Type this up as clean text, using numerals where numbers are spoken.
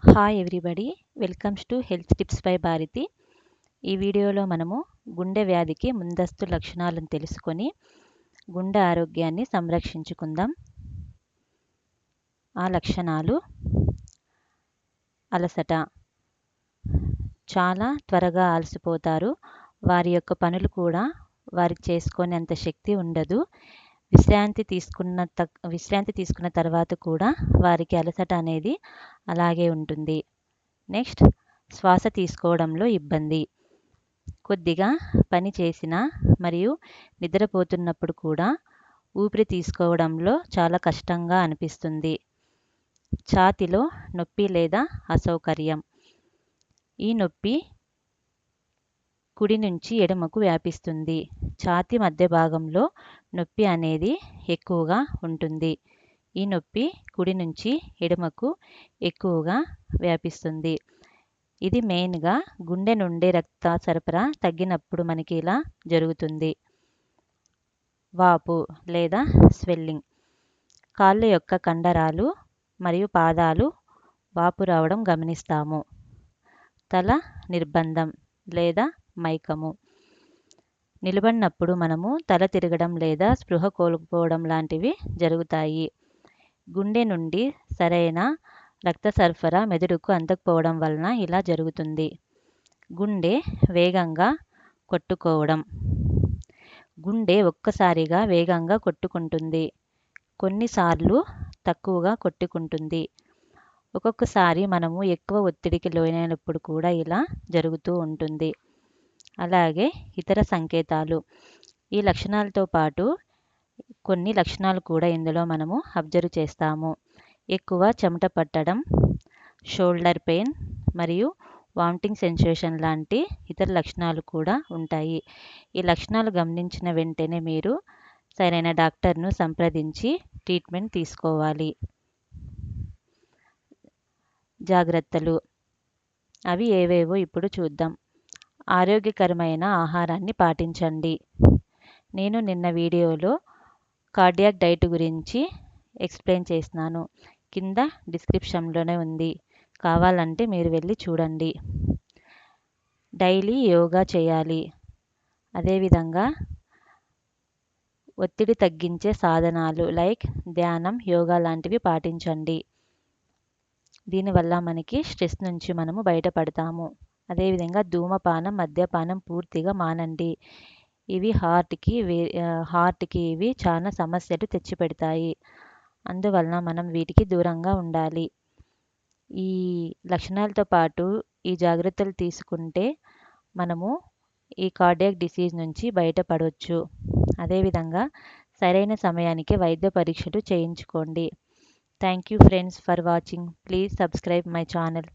Hi everybody, welcomes to health tips by Bharathi. ఈ వీడియోలో మనము గుండె వ్యాధికి ముందస్తు లక్షణాలను తెలుసుకొని గుండె ఆరోగ్యాన్ని సంరక్షించుకుందాం. ఆ లక్షణాలు: అలసట. చాలా త్వరగా అలసిపోతారు. వారి యొక్క పనులు కూడా వారికి చేసుకునేంత శక్తి ఉండదు. విశ్రాంతి తీసుకున్న తర్వాత కూడా వారికి అలసట అనేది అలాగే ఉంటుంది. నెక్స్ట్, శ్వాస తీసుకోవడంలో ఇబ్బంది. కొద్దిగా పని చేసినా మరియు నిద్రపోతున్నప్పుడు కూడా ఊపిరి తీసుకోవడంలో చాలా కష్టంగా అనిపిస్తుంది. ఛాతీలో నొప్పి లేదా అసౌకర్యం. ఈ నొప్పి కుడి నుంచి ఎడమకు వ్యాపిస్తుంది. ఛాతీ మధ్య భాగంలో నొప్పి అనేది ఎక్కువగా ఉంటుంది. ఈ నొప్పి కుడి నుంచి ఎడమకు ఎక్కువగా వ్యాపిస్తుంది. ఇది మెయిన్గా గుండె నుండి రక్త సరఫరా తగ్గినప్పుడు మనకి ఇలా జరుగుతుంది. వాపు లేదా స్వెల్లింగ్. కాళ్ళ యొక్క కండరాలు మరియు పాదాలు వాపు రావడం గమనిస్తాము. తల నిర్బంధం లేదా మైకము. నిలబడినప్పుడు మనము తల తిరగడం లేదా స్పృహ కోల్పోవడం లాంటివి జరుగుతాయి. గుండె నుండి సరైన రక్త సరఫరా మెదడుకు అందకపోవడం వలన ఇలా జరుగుతుంది. గుండె వేగంగా కొట్టుకోవడం. గుండె ఒక్కసారిగా వేగంగా కొట్టుకుంటుంది. కొన్నిసార్లు తక్కువగా కొట్టుకుంటుంది. ఒక్కొక్కసారి మనము ఎక్కువ ఒత్తిడికి లోనైనప్పుడు కూడా ఇలా జరుగుతూ ఉంటుంది. అలాగే ఇతర సంకేతాలు. ఈ లక్షణాలతో పాటు కొన్ని లక్షణాలు కూడా ఇందులో మనము అబ్జర్వ్ చేస్తాము. ఎక్కువ చెమట పట్టడం, షోల్డర్ పెయిన్ మరియు వామిటింగ్ సెన్సేషన్ లాంటి ఇతర లక్షణాలు కూడా ఉంటాయి. ఈ లక్షణాలు గమనించిన వెంటనే మీరు సరైన డాక్టర్ను సంప్రదించి ట్రీట్మెంట్ తీసుకోవాలి. జాగ్రత్తలు అవి ఏవేవో ఇప్పుడు చూద్దాం. ఆరోగ్యకరమైన ఆహారాన్ని పాటించండి. నేను నిన్న వీడియోలో కార్డియాక్ డైట్ గురించి ఎక్స్ప్లెయిన్ చేసినాను. కింద డిస్క్రిప్షన్లోనే ఉంది, కావాలంటే మీరు వెళ్ళి చూడండి. డైలీ యోగా చేయాలి. అదేవిధంగా ఒత్తిడి తగ్గించే సాధనాలు లైక్ ధ్యానం, యోగా లాంటివి పాటించండి. దీనివల్ల మనకి స్ట్రెస్ నుంచి మనము బయటపడతాము. అదేవిధంగా ధూమపానం, మద్యపానం పూర్తిగా మానండి. ఇవి హార్ట్కి ఇవి చాలా సమస్యలు తెచ్చిపెడతాయి. అందువలన మనం వీటికి దూరంగా ఉండాలి. ఈ లక్షణాలతో పాటు ఈ జాగ్రత్తలు తీసుకుంటే మనము ఈ కార్డియాక్ డిసీజ్ నుంచి బయటపడవచ్చు. అదేవిధంగా సరైన సమయానికి వైద్య పరీక్షలు చేయించుకోండి. Thank you friends for watching. Please subscribe my channel.